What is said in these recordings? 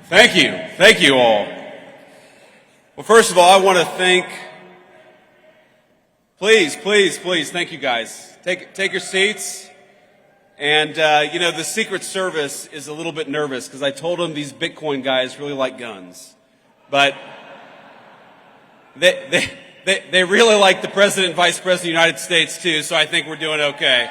Thank you. Thank you all. Well, first of all, I want to thank, please, thank you guys. Take your seats. And, the Secret Service is a little bit nervous because I told them these Bitcoin guys really like guns. But they really like the President and Vice President of the United States, too, so I think we're doing okay.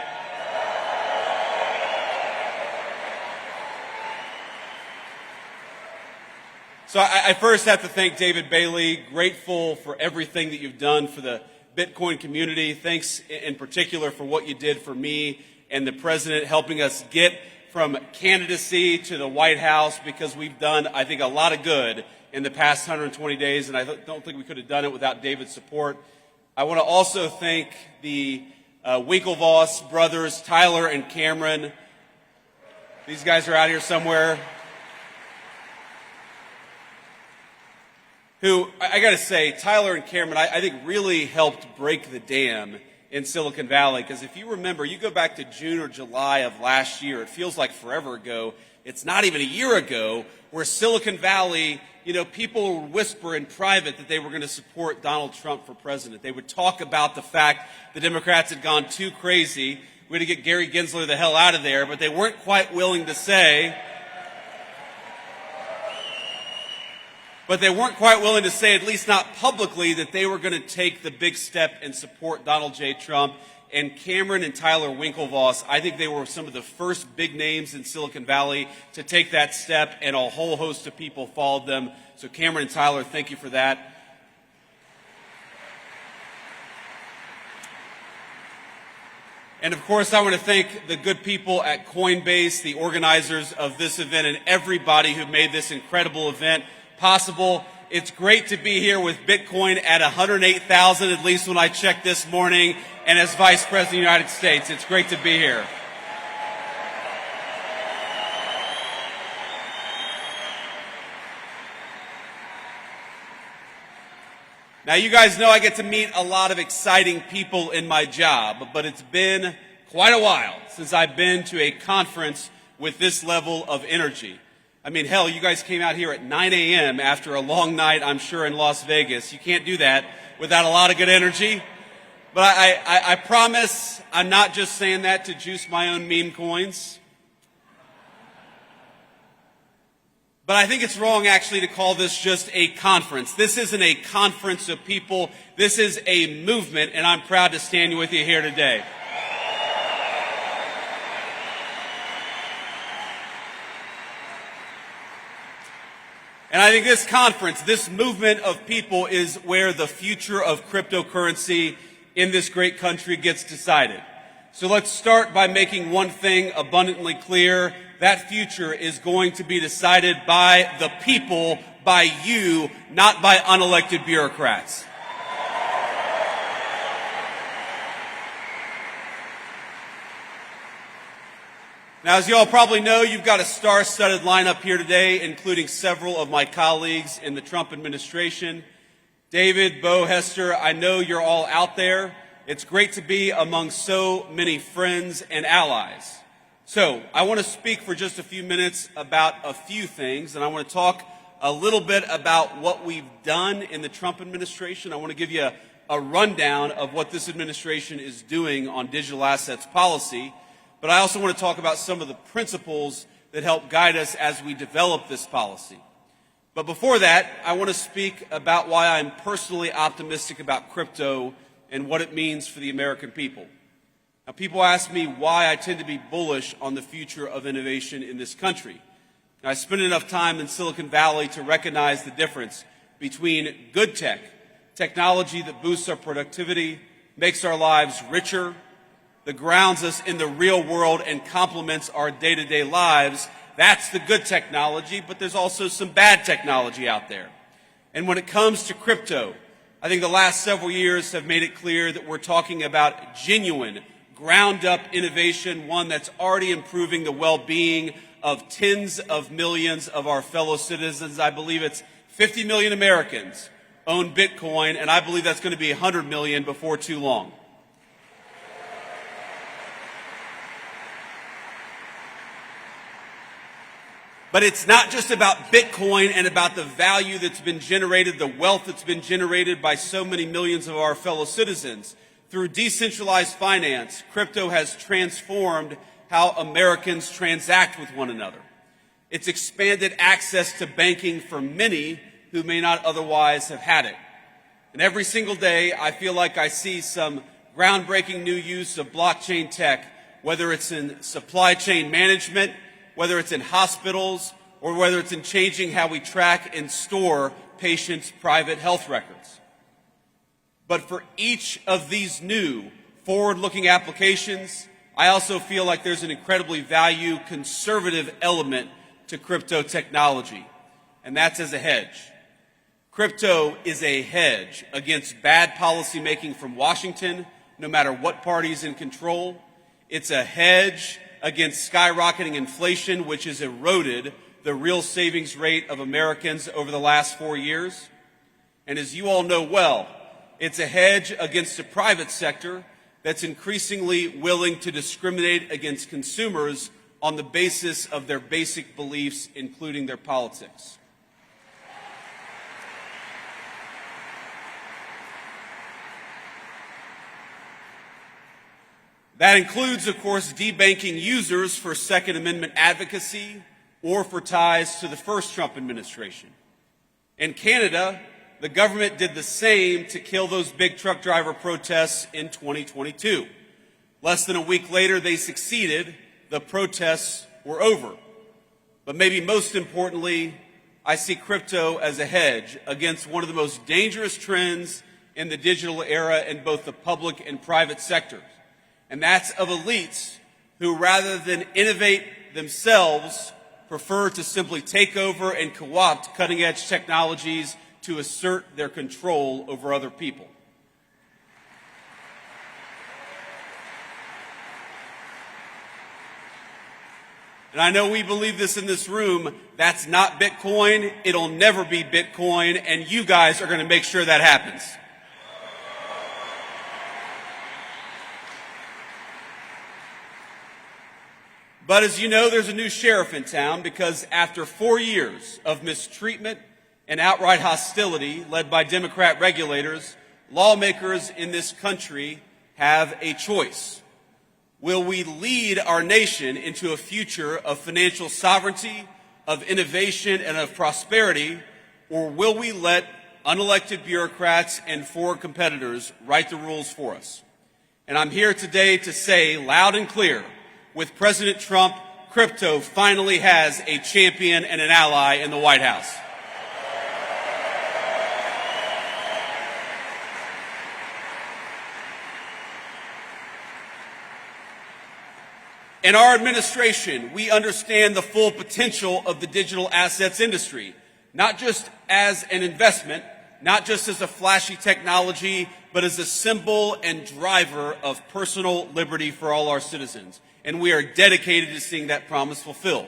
So I first have to thank David Bailey, grateful for everything that you've done for the Bitcoin community. Thanks in particular for what you did for me and the President, helping us get from candidacy to the White House, because we've done, I think, a lot of good in the past 120 days, and I don't think we could have done it without David's support. I want to also thank the Winklevoss brothers, Tyler and Cameron. These guys are out here somewhere. Who, I got to say, Tyler and Cameron, I think really helped break the dam in Silicon Valley. Because if you remember, you go back to June or July of last year, it feels like forever ago. It's not even a year ago, where Silicon Valley, people would whisper in private that they were going to support Donald Trump for president. They would talk about the fact the Democrats had gone too crazy. We had to get Gary Gensler the hell out of there, but they weren't quite willing to say... But they weren't quite willing to say, at least not publicly, that they were going to take the big step and support Donald J. Trump. And Cameron and Tyler Winklevoss, I think they were some of the first big names in Silicon Valley to take that step, and a whole host of people followed them. So Cameron and Tyler, thank you for that. And of course, I want to thank the good people at Coinbase, the organizers of this event, and everybody who made this incredible event possible. It's great to be here with Bitcoin at 108,000, at least when I checked this morning, and as Vice President of the United States. It's great to be here. Now, you guys know I get to meet a lot of exciting people in my job, but it's been quite a while since I've been to a conference with this level of energy. I mean, hell, you guys came out here at 9 a.m. after a long night, I'm sure, in Las Vegas. You can't do that without a lot of good energy. But I promise I'm not just saying that to juice my own meme coins. But I think it's wrong, actually, to call this just a conference. This isn't a conference of people. This is a movement, and I'm proud to stand with you here today. And I think this conference, this movement of people, is where the future of cryptocurrency in this great country gets decided. So let's start by making one thing abundantly clear. That future is going to be decided by the people, by you, not by unelected bureaucrats. Now, as you all probably know, you've got a star-studded lineup here today, including several of my colleagues in the Trump administration. David, Bo, Hester, I know you're all out there. It's great to be among so many friends and allies. So, I want to speak for just a few minutes about a few things, and I want to talk a little bit about what we've done in the Trump administration. I want to give you a rundown of what this administration is doing on digital assets policy. But I also want to talk about some of the principles that help guide us as we develop this policy. But before that, I want to speak about why I'm personally optimistic about crypto and what it means for the American people. Now, people ask me why I tend to be bullish on the future of innovation in this country. Now, I spent enough time in Silicon Valley to recognize the difference between good tech, technology that boosts our productivity, makes our lives richer, that grounds us in the real world and complements our day-to-day lives. That's the good technology, but there's also some bad technology out there. And when it comes to crypto, I think the last several years have made it clear that we're talking about genuine, ground-up innovation, one that's already improving the well-being of tens of millions of our fellow citizens. I believe it's 50 million Americans own Bitcoin, and I believe that's going to be 100 million before too long. But it's not just about Bitcoin and about the value that's been generated, the wealth that's been generated by so many millions of our fellow citizens. Through decentralized finance, crypto has transformed how Americans transact with one another. It's expanded access to banking for many who may not otherwise have had it. And every single day, I feel like I see some groundbreaking new use of blockchain tech, whether it's in supply chain management, whether it's in hospitals, or whether it's in changing how we track and store patients' private health records. But for each of these new forward-looking applications, I also feel like there's an incredibly conservative element to crypto technology, and that's as a hedge. Crypto is a hedge against bad policymaking from Washington, no matter what party is in control. It's a hedge against skyrocketing inflation, which has eroded the real savings rate of Americans over the last 4 years. And as you all know well, it's a hedge against a private sector that's increasingly willing to discriminate against consumers on the basis of their basic beliefs, including their politics. That includes, of course, debanking users for Second Amendment advocacy or for ties to the first Trump administration. In Canada, the government did the same to kill those big truck driver protests in 2022. Less than a week later, they succeeded. The protests were over. But maybe most importantly, I see crypto as a hedge against one of the most dangerous trends in the digital era in both the public and private sectors. And that's of elites who, rather than innovate themselves, prefer to simply take over and co-opt cutting-edge technologies to assert their control over other people. And I know we believe this in this room. That's not Bitcoin. It'll never be Bitcoin, and you guys are going to make sure that happens. But as you know, there's a new sheriff in town because after 4 years of mistreatment and outright hostility led by Democrat regulators, lawmakers in this country have a choice. Will we lead our nation into a future of financial sovereignty, of innovation, and of prosperity, or will we let unelected bureaucrats and foreign competitors write the rules for us? And I'm here today to say loud and clear, with President Trump, crypto finally has a champion and an ally in the White House. In our administration, we understand the full potential of the digital assets industry, not just as an investment, not just as a flashy technology, but as a symbol and driver of personal liberty for all our citizens. And we are dedicated to seeing that promise fulfilled.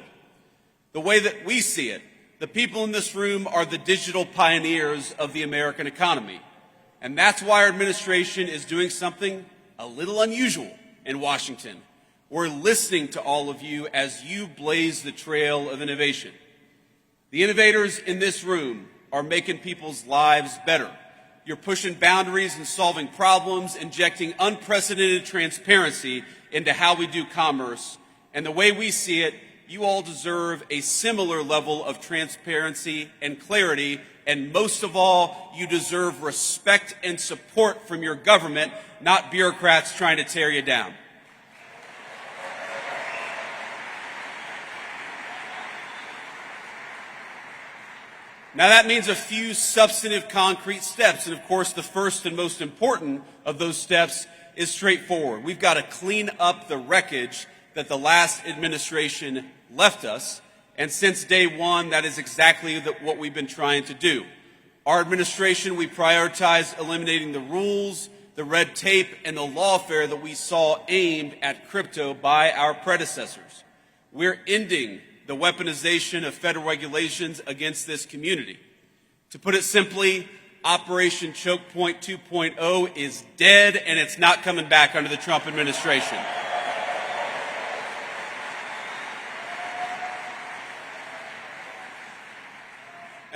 The way that we see it, the people in this room are the digital pioneers of the American economy. And that's why our administration is doing something a little unusual in Washington. We're listening to all of you as you blaze the trail of innovation. The innovators in this room are making people's lives better. You're pushing boundaries and solving problems, injecting unprecedented transparency into how we do commerce. And the way we see it, you all deserve a similar level of transparency and clarity. And most of all, you deserve respect and support from your government, not bureaucrats trying to tear you down. Now that means a few substantive concrete steps, and of course the first and most important of those steps is straightforward. We've got to clean up the wreckage that the last administration left us, and since day one that is exactly what we've been trying to do. Our administration, we prioritized eliminating the rules, the red tape, and the lawfare that we saw aimed at crypto by our predecessors. We're ending the weaponization of federal regulations against this community. To put it simply, Operation Chokepoint 2.0 is dead, and it's not coming back under the Trump administration.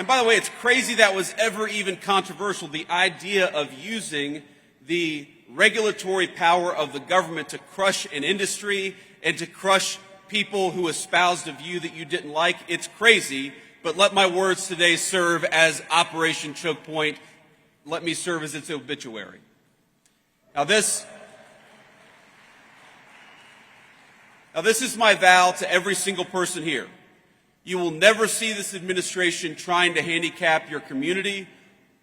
And by the way, it's crazy that was ever even controversial, the idea of using the regulatory power of the government to crush an industry and to crush people who espoused a view that you didn't like. It's crazy, but let my words today serve as Operation Chokepoint. Let me serve as its obituary. Now this is my vow to every single person here. You will never see this administration trying to handicap your community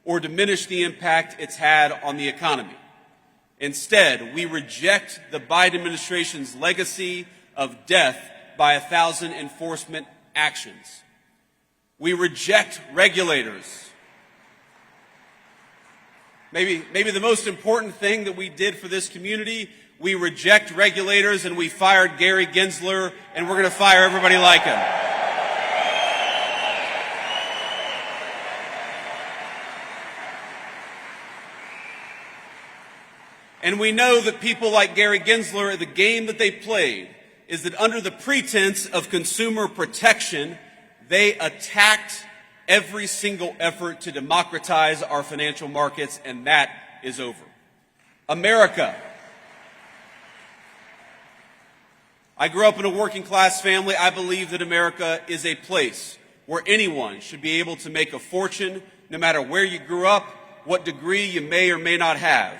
or diminish the impact it's had on the economy. Instead, we reject the Biden administration's legacy of death by 1,000 enforcement actions. We reject regulators. Maybe the most important thing that we did for this community, we reject regulators and we fired Gary Gensler, and we're going to fire everybody like him. And we know that people like Gary Gensler, the game that they played is that under the pretense of consumer protection, they attacked every single effort to democratize our financial markets, and that is over. America. I grew up in a working class family. I believe that America is a place where anyone should be able to make a fortune, no matter where you grew up, what degree you may or may not have.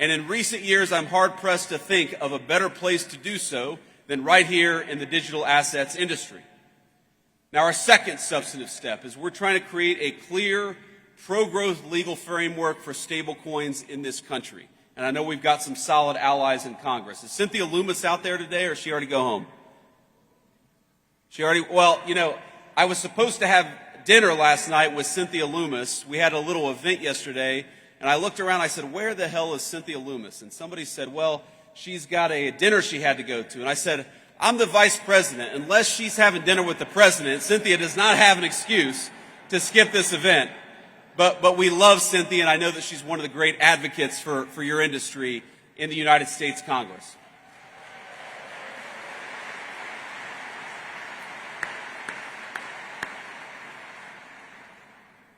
And in recent years, I'm hard-pressed to think of a better place to do so than right here in the digital assets industry. Now, our second substantive step is we're trying to create a clear, pro-growth legal framework for stablecoins in this country. And I know we've got some solid allies in Congress. Is Cynthia Loomis out there today, or did she already go home? Well, you know, I was supposed to have dinner last night with Cynthia Loomis. We had a little event yesterday. And I looked around, I said, where the hell is Cynthia Loomis? And somebody said, well, she's got a dinner she had to go to. And I said, I'm the vice president. Unless she's having dinner with the president, Cynthia does not have an excuse to skip this event. But we love Cynthia, and I know that she's one of the great advocates for your industry in the United States Congress.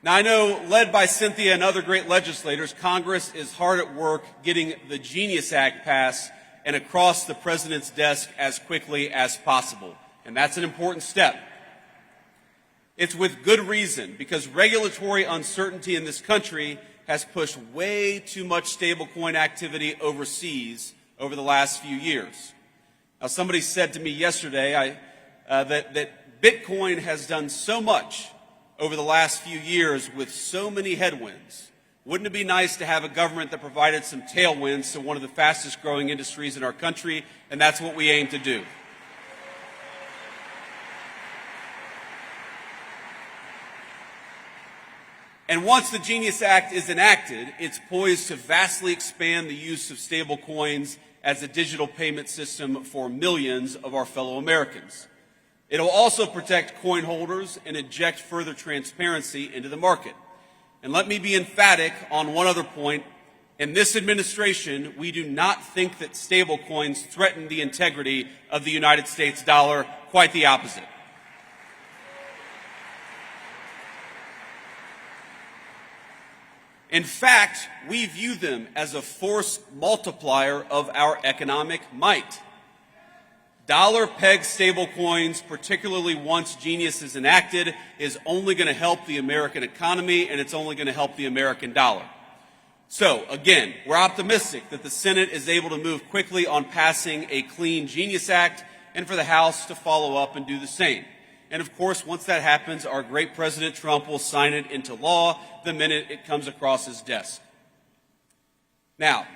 Now, I know, led by Cynthia and other great legislators, Congress is hard at work getting the Genius Act passed and across the president's desk as quickly as possible. And that's an important step. It's with good reason, because regulatory uncertainty in this country has pushed way too much stablecoin activity overseas over the last few years. Now, somebody said to me yesterday that Bitcoin has done so much over the last few years with so many headwinds. Wouldn't it be nice to have a government that provided some tailwinds to one of the fastest growing industries in our country? And that's what we aim to do. And once the Genius Act is enacted, it's poised to vastly expand the use of stablecoins as a digital payment system for millions of our fellow Americans. It will also protect coin holders and inject further transparency into the market. And let me be emphatic on one other point. In this administration, we do not think that stablecoins threaten the integrity of the United States dollar. Quite the opposite. In fact, we view them as a force multiplier of our economic might. Dollar-pegged stablecoins, particularly once Genius is enacted, is only going to help the American economy, and it's only going to help the American dollar. So, again, we're optimistic that the Senate is able to move quickly on passing a clean Genius Act, and for the House to follow up and do the same. And of course, once that happens, our great President Trump will sign it into law the minute it comes across his desk. Now,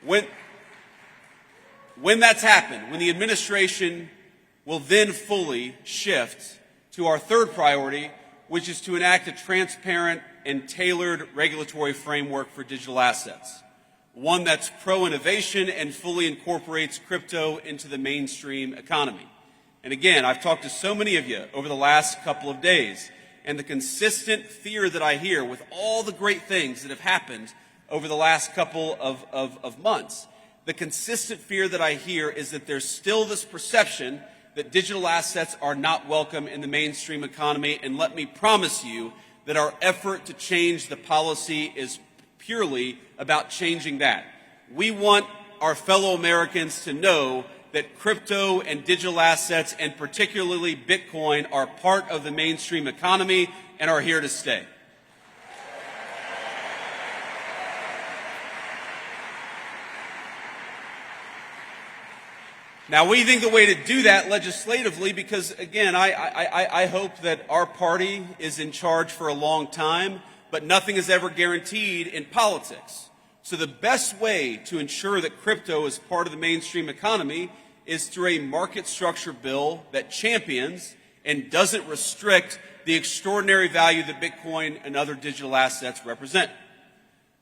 when that's happened, when the administration will then fully shift to our third priority, which is to enact a transparent and tailored regulatory framework for digital assets, one that's pro-innovation and fully incorporates crypto into the mainstream economy. And again, I've talked to so many of you over the last couple of days, and the consistent fear that I hear with all the great things that have happened over the last couple of months, the consistent fear that I hear is that there's still this perception that digital assets are not welcome in the mainstream economy, and let me promise you that our effort to change the policy is purely about changing that. We want our fellow Americans to know that crypto and digital assets, and particularly Bitcoin, are part of the mainstream economy and are here to stay. Now, we think the way to do that legislatively, because again, I hope that our party is in charge for a long time, but nothing is ever guaranteed in politics. So the best way to ensure that crypto is part of the mainstream economy is through a market structure bill that champions and doesn't restrict the extraordinary value that Bitcoin and other digital assets represent.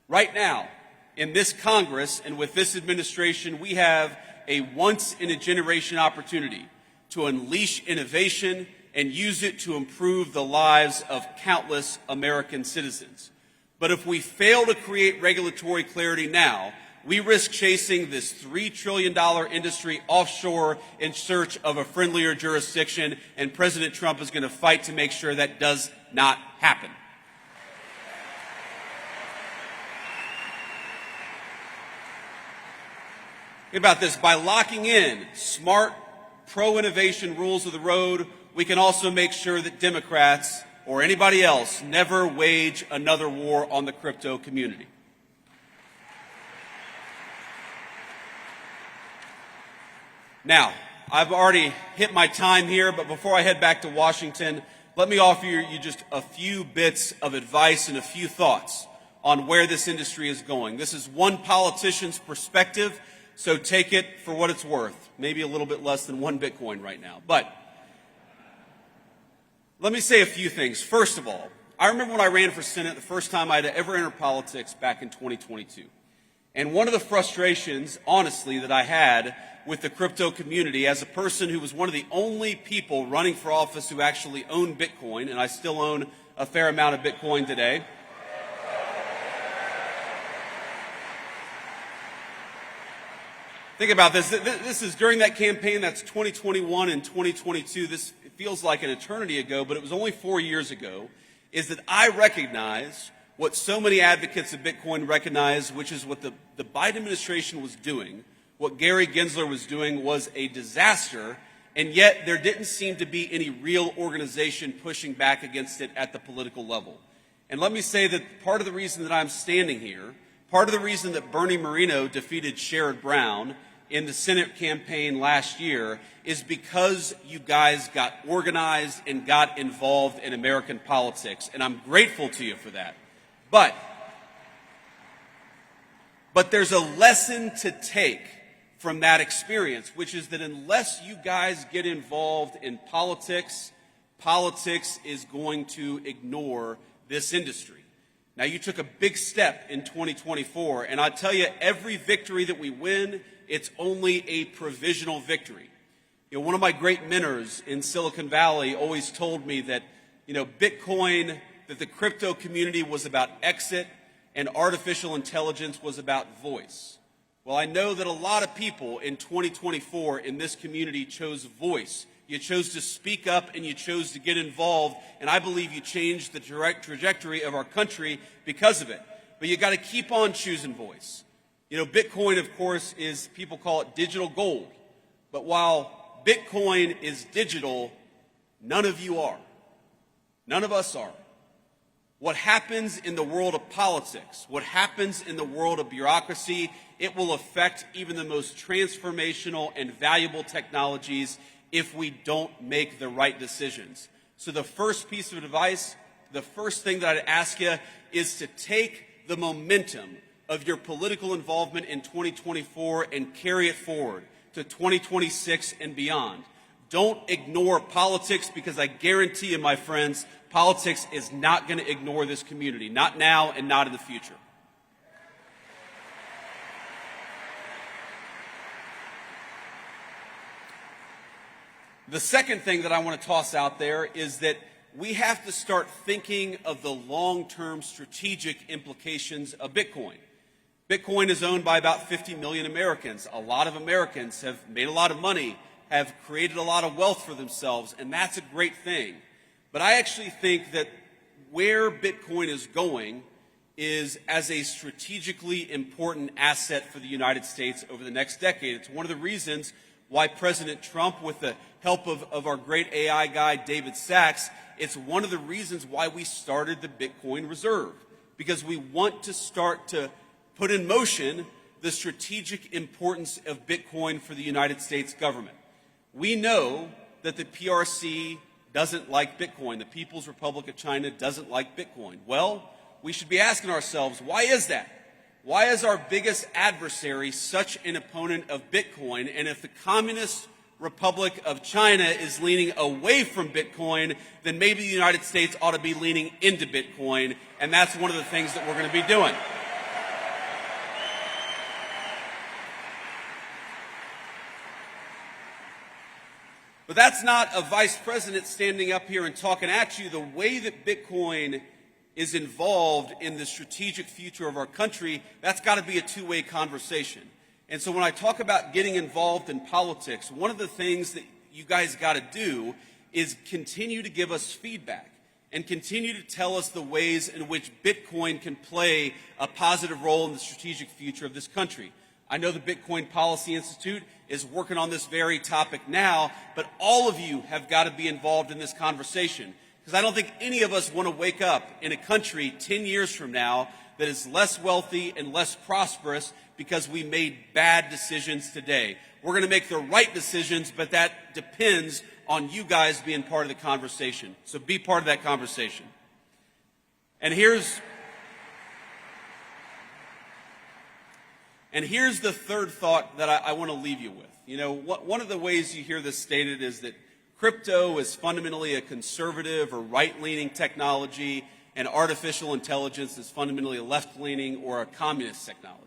Right now, in this Congress and with this administration, we have a once-in-a-generation opportunity to unleash innovation and use it to improve the lives of countless American citizens. But if we fail to create regulatory clarity now, we risk chasing this $3 trillion industry offshore in search of a friendlier jurisdiction, and President Trump is going to fight to make sure that does not happen. Think about this. By locking in smart, pro-innovation rules of the road, we can also make sure that Democrats or anybody else never wage another war on the crypto community. Now, I've already hit my time here, but before I head back to Washington, let me offer you just a few bits of advice and a few thoughts on where this industry is going. This is one politician's perspective, so take it for what it's worth. Maybe a little bit less than one Bitcoin right now. But let me say a few things. First of all, I remember when I ran for Senate the first time I'd ever entered politics back in 2022. And one of the frustrations, honestly, that I had with the crypto community as a person who was one of the only people running for office who actually owned Bitcoin, and I still own a fair amount of Bitcoin today. Think about this. This is during that campaign. That's 2021 and 2022. This feels like an eternity ago, but it was only 4 years ago, is that I recognize what so many advocates of Bitcoin recognize, which is what the Biden administration was doing, what Gary Gensler was doing was a disaster, and yet there didn't seem to be any real organization pushing back against it at the political level. And let me say that part of the reason that I'm standing here, part of the reason that Bernie Moreno defeated Sherrod Brown in the Senate campaign last year is because you guys got organized and got involved in American politics, and I'm grateful to you for that. But there's a lesson to take from that experience, which is that unless you guys get involved in politics, politics is going to ignore this industry. Now, you took a big step in 2024, and I tell you, every victory that we win, it's only a provisional victory. You know, one of my great mentors in Silicon Valley always told me that, Bitcoin, that the crypto community was about exit and artificial intelligence was about voice. Well, I know that a lot of people in 2024 in this community chose voice. You chose to speak up and you chose to get involved, and I believe you changed the trajectory of our country because of it. But you got to keep on choosing voice. Bitcoin, of course, people call it digital gold. But while Bitcoin is digital, none of you are. None of us are. What happens in the world of politics, what happens in the world of bureaucracy, it will affect even the most transformational and valuable technologies if we don't make the right decisions. So the first piece of advice, the first thing that I'd ask you is to take the momentum of your political involvement in 2024 and carry it forward to 2026 and beyond. Don't ignore politics, because I guarantee you, my friends, politics is not going to ignore this community, not now and not in the future. The second thing that I want to toss out there is that we have to start thinking of the long-term strategic implications of Bitcoin. Bitcoin is owned by about 50 million Americans. A lot of Americans have made a lot of money have created a lot of wealth for themselves, and that's a great thing. But I actually think that where Bitcoin is going is as a strategically important asset for the United States over the next decade. It's one of the reasons why President Trump, with the help of our great AI guy, David Sachs, it's one of the reasons why we started the Bitcoin Reserve, because we want to start to put in motion the strategic importance of Bitcoin for the United States government. We know that the PRC doesn't like Bitcoin. The People's Republic of China doesn't like Bitcoin. Well, we should be asking ourselves, why is that? Why is our biggest adversary such an opponent of Bitcoin? And if the Communist Republic of China is leaning away from Bitcoin, then maybe the United States ought to be leaning into Bitcoin, and that's one of the things that we're going to be doing. But that's not a vice president standing up here and talking at you. The way that Bitcoin is involved in the strategic future of our country, that's got to be a two-way conversation. And so when I talk about getting involved in politics, one of the things that you guys got to do is continue to give us feedback and continue to tell us the ways in which Bitcoin can play a positive role in the strategic future of this country. I know the Bitcoin Policy Institute is working on this very topic now, but all of you have got to be involved in this conversation, because I don't think any of us want to wake up in a country 10 years from now that is less wealthy and less prosperous because we made bad decisions today. We're going to make the right decisions, but that depends on you guys being part of the conversation. So be part of that conversation. And here's the third thought that I want to leave you with. You know, one of the ways you hear this stated is that crypto is fundamentally a conservative or right-leaning technology, and artificial intelligence is fundamentally a left-leaning or a communist technology.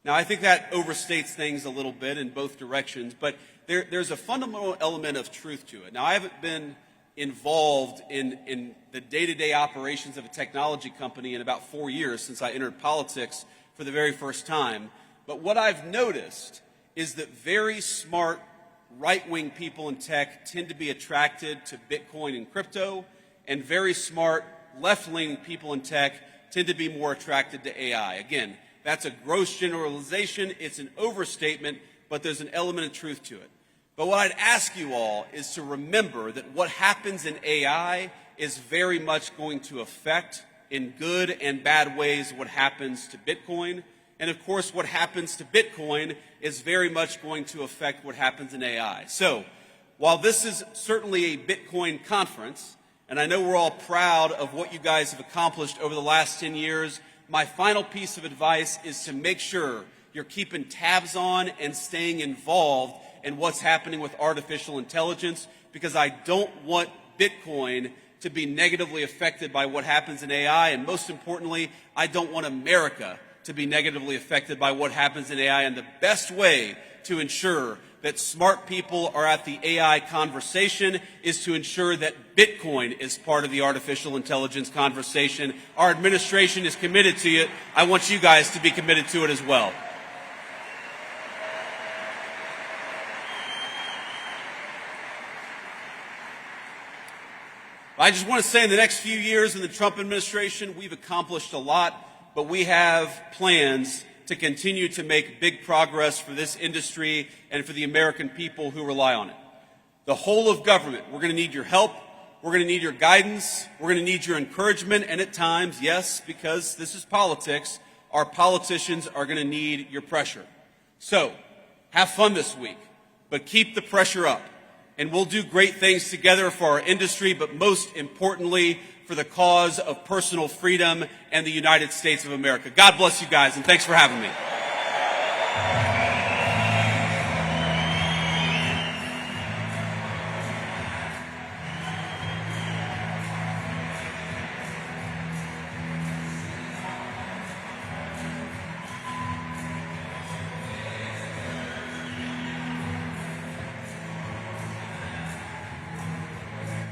Now, I think that overstates things a little bit in both directions, but there's a fundamental element of truth to it. Now, I haven't been involved in the day-to-day operations of a technology company in about 4 years since I entered politics for the very first time. But what I've noticed is that very smart right-wing people in tech tend to be attracted to Bitcoin and crypto, and very smart left-leaning people in tech tend to be more attracted to AI. Again, that's a gross generalization. It's an overstatement, but there's an element of truth to it. But what I'd ask you all is to remember that what happens in AI is very much going to affect, in good and bad ways, what happens to Bitcoin. And of course, what happens to Bitcoin is very much going to affect what happens in AI. So, while this is certainly a Bitcoin conference, and I know we're all proud of what you guys have accomplished over the last 10 years, my final piece of advice is to make sure you're keeping tabs on and staying involved in what's happening with artificial intelligence, because I don't want Bitcoin to be negatively affected by what happens in AI, and most importantly, I don't want America to be negatively affected by what happens in AI. And the best way to ensure that smart people are at the AI conversation is to ensure that Bitcoin is part of the artificial intelligence conversation. Our administration is committed to it. I want you guys to be committed to it as well. I just want to say in the next few years in the Trump administration, we've accomplished a lot, but we have plans to continue to make big progress for this industry and for the American people who rely on it. The whole of government, we're going to need your help, we're going to need your guidance, we're going to need your encouragement, and at times, yes, because this is politics, our politicians are going to need your pressure. So, have fun this week, but keep the pressure up. And we'll do great things together for our industry, but most importantly, for the cause of personal freedom and the United States of America. God bless you guys, and thanks for having me.